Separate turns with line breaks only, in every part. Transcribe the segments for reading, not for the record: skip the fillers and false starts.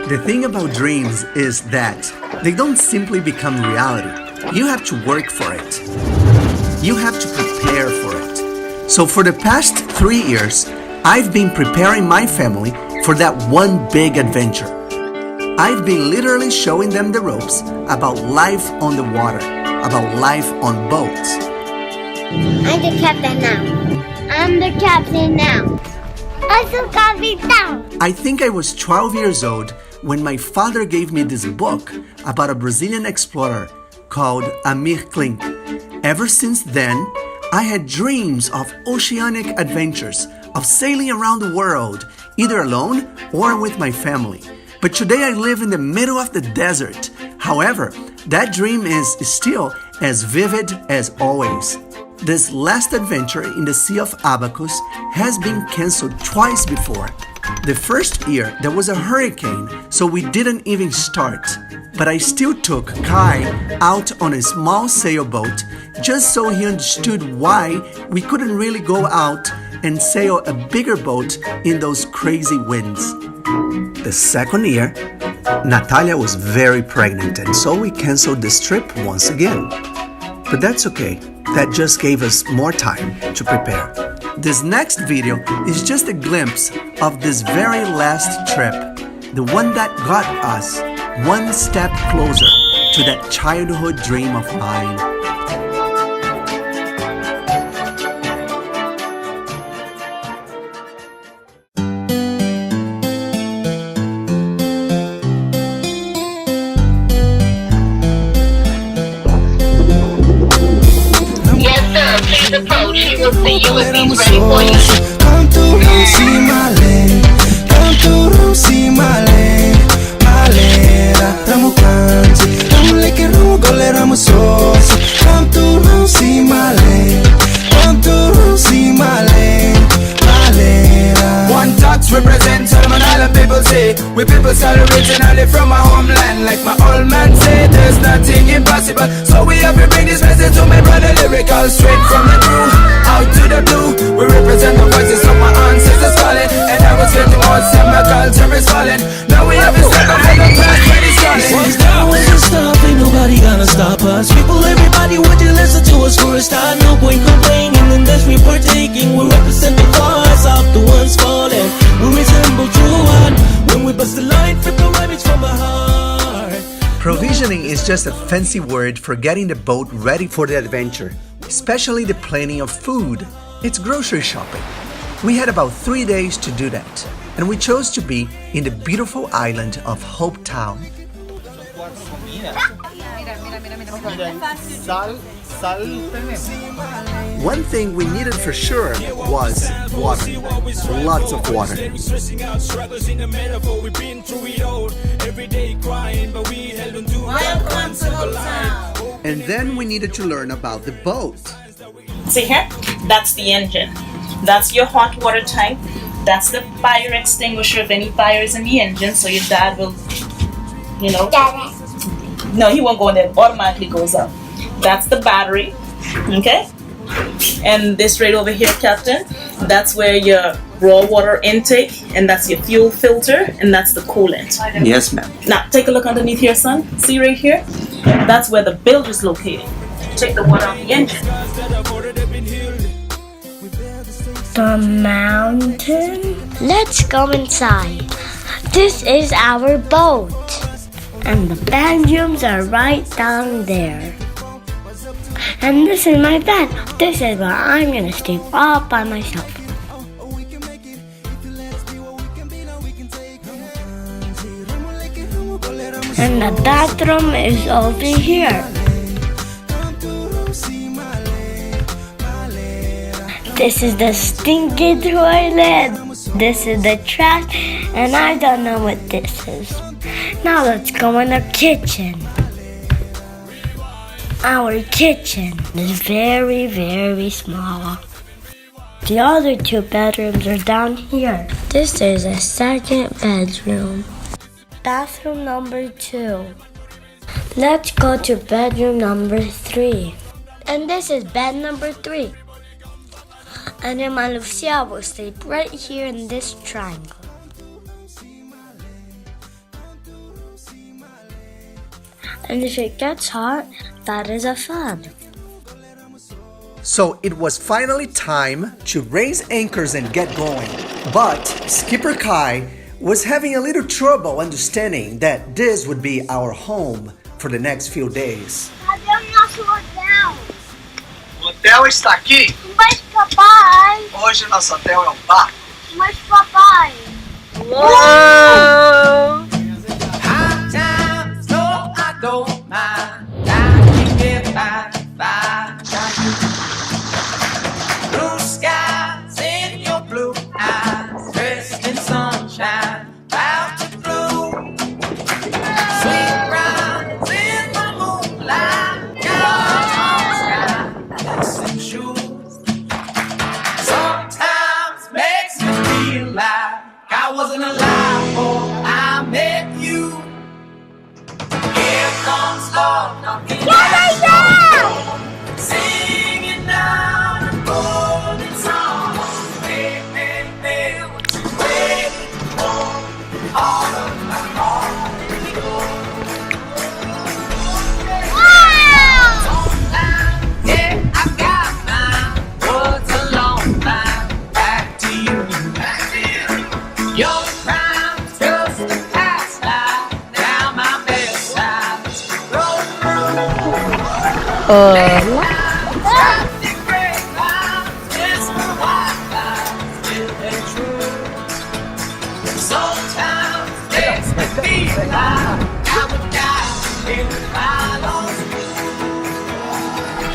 The thing about dreams is that they don't simply become reality. You have to work for it. You have to prepare for it. So for the past 3 years, I've been preparing my family for that one big adventure. I've been literally showing them the ropes about life on the water, about life on boats.
I'm the captain now. I'm the captain now. I'm the captain.
I think I was 12 years old when my father gave me this book about a Brazilian explorer called Amir Klink. Ever since then, I had dreams of oceanic adventures, of sailing around the world, either alone or with my family. But today I live in the middle of the desert. However, that dream is still as vivid as always. This last adventure in the Sea of Abacus has been canceled twice before. The first year there was a hurricane, so we didn't even start. But I still took Kai out on a small sailboat just so he understood why we couldn't really go out and sail a bigger boat in those crazy winds. The second year, Natalia was very pregnant, and so we canceled this trip once again. But that's okay. That just gave us more time to prepare. This next video is just a glimpse of this very last trip, the one that got us one step closer to that childhood dream of mine.
Approach. He will see you if he's ready for you.
Come through, see my lane. Come through, see my lane. Malera, ramo kanji. Ramo leke ramo gole ramo sauce. Come through, see my lane. Come through, see my lane. Malera. One touch represents all my island people say. We people start originally from my homeland. Like my old man said, there's nothing impossible. So we have to bring this message to my brother lyrical. Straight from the crew, out to the blue. We represent the voices of my ancestors calling. And I was getting more time, my culture is falling. Now we have to step up for the past when it's calling. Once down, when it's stop, ain't nobody gonna stop us. People, everybody, would you listen to us for a start? No point complaining in this we partaking. We represent the voice of the ones falling. We resemble true one. When we bust the line, flip the rabbits from the heart.
Provisioning is just a fancy word for getting the boat ready for the adventure, especially the planning of food. It's grocery shopping. We had about 3 days to do that, and we chose to be in the beautiful island of Hope Town. One thing we needed for sure was water. Lots of water.
Welcome to Hope Town.
And then we needed to learn about the boat.
See here? That's the engine. That's your hot water tank. That's the fire extinguisher if any fire is in the engine, so your dad will, no, he won't go in there. It automatically goes up. That's the battery. Okay? And this right over here, Captain, that's where your raw water intake, and that's your fuel filter, and that's the coolant.
Yes, ma'am.
Now, take a look underneath here, son. See right here? That's where the bilge is located. Take the water out the engine.
The mountain? Let's go inside. This is our boat. And the bedrooms are right down there. And this is my bed. This is where I'm gonna sleep all by myself. And the bathroom is over here. This is the stinky toilet. This is the trash, and I don't know what this is. Now let's go in the kitchen. Our kitchen is very, very small. The other 2 bedrooms are down here. This is a second bedroom. Bathroom number 2. Let's go to bedroom number 3. And this is bed number 3. And then my Lucia will sleep right here in this triangle. And if it gets hot, that is a fan.
So it was finally time to raise anchors and get going. But Skipper Kai was having a little trouble understanding that this would be our home for the next few days.
Cadê o nosso hotel?
O hotel está aqui.
Mas papai,
Hoje nosso hotel é um bar.
mas papai.
High times, no, I don't mind. I can get by. Blue skies in your blue eyes, dressed in sunshine, about to bloom. Sweet rhymes in the moonlight, sky, dancing shoes. Sometimes makes me feel like I wasn't alive before I met you. Here comes love knocking at your door, singing down a golden song. Hey, hey, hey, what you waiting for? All of my heart is yours. Yeah, I got mine. What's a long time? Back to you. Your crime's just a pastime. Down my bedside. Roll through. Traffic grapevines, whisper white lies, still they true. Sometimes makes me feel like I would die if I lost you.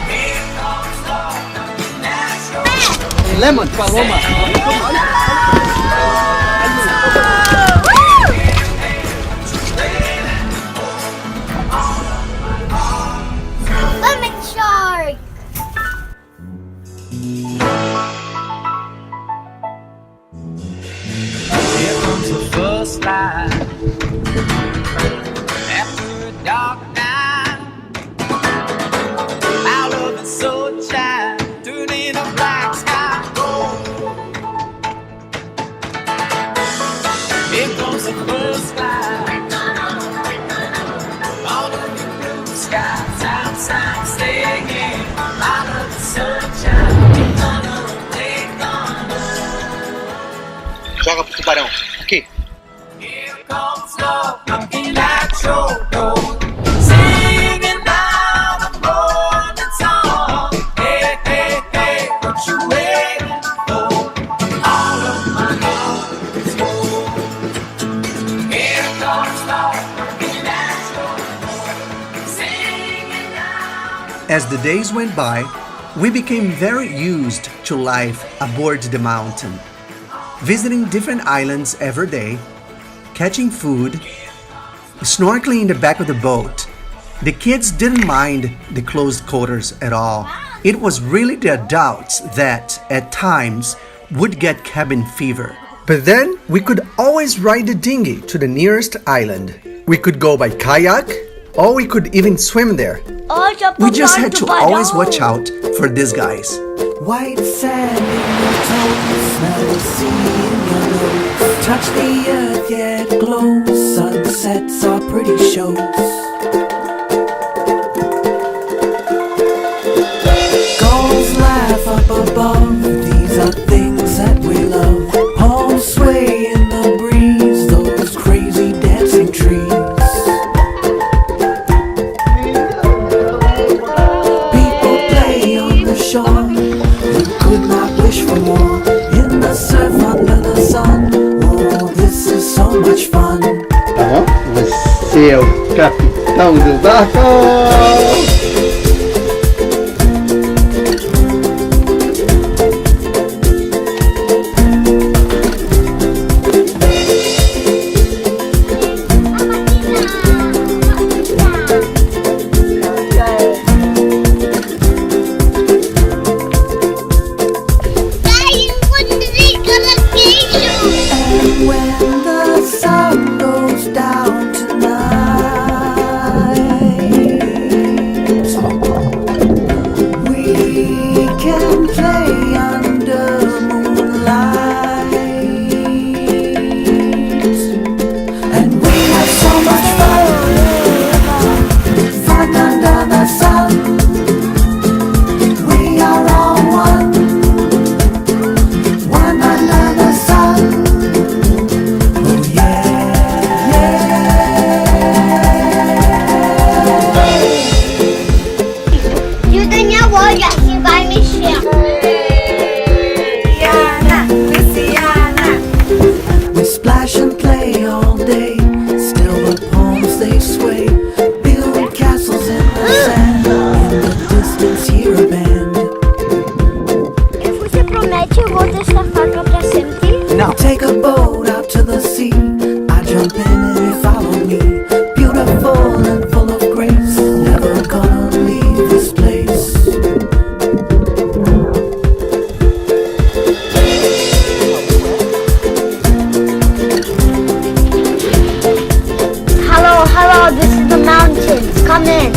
Here comes love, knocking at your door.
Lemon, Paloma.
Lemon shark.
Here comes the first light after a dark night. Out of the sunshine, turning a black sky gold. Here comes the first light out of the blue skies, outside singing. Out of the sunshine, we're gonna take on.
Joga pro tubarão. Aqui.
Here comes love knocking at your door, singing out a morning song. Hey, hey, hey, what you waiting for? All of my love is yours. Here comes love knocking at your door, singing out.
As the days went by, we became very used to life aboard the mountain, visiting different islands every day, catching food, snorkeling in the back of the boat. The kids didn't mind the closed quarters at all. It was really the adults that, at times, would get cabin fever. But then we could always ride the dinghy to the nearest island. We could go by kayak, or we could even swim there. We just had to always watch out for these guys.
White sand in your toes, smell the sea in your nose. Touch the earth, yeah, it glows. Sunsets are pretty shows. Gulls laugh up above. These are things that we love. Palms sway in the breeze. Those crazy dancing trees. People play on the shore. We could not wish for more. In the surf under the sun. Oh, this is so much fun.
Tá bom? Você é o capitão do barco.
And when the sun goes down tonight,
essa faca pra sempre?
Não.
Take a boat out to the sea. I jump in and you follow me. Beautiful and full of grace. Never gonna leave this place.
Hello, hello, this is the mountains. Come in.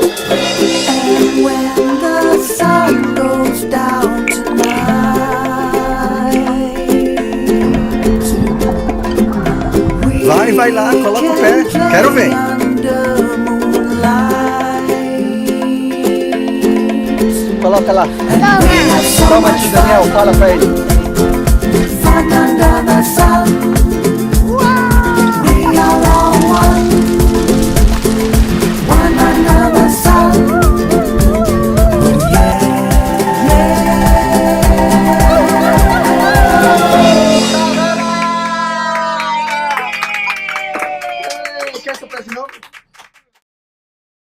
And when the sun goes down tonight,
Vai lá, coloca o pé. Quero ver.
under moonlight.
Coloca lá.
So
Toma aqui, Daniel. Fala pra ele.
fun under the sun. We are all one. One under the sun. Oh, yeah,
Quer soprar de novo?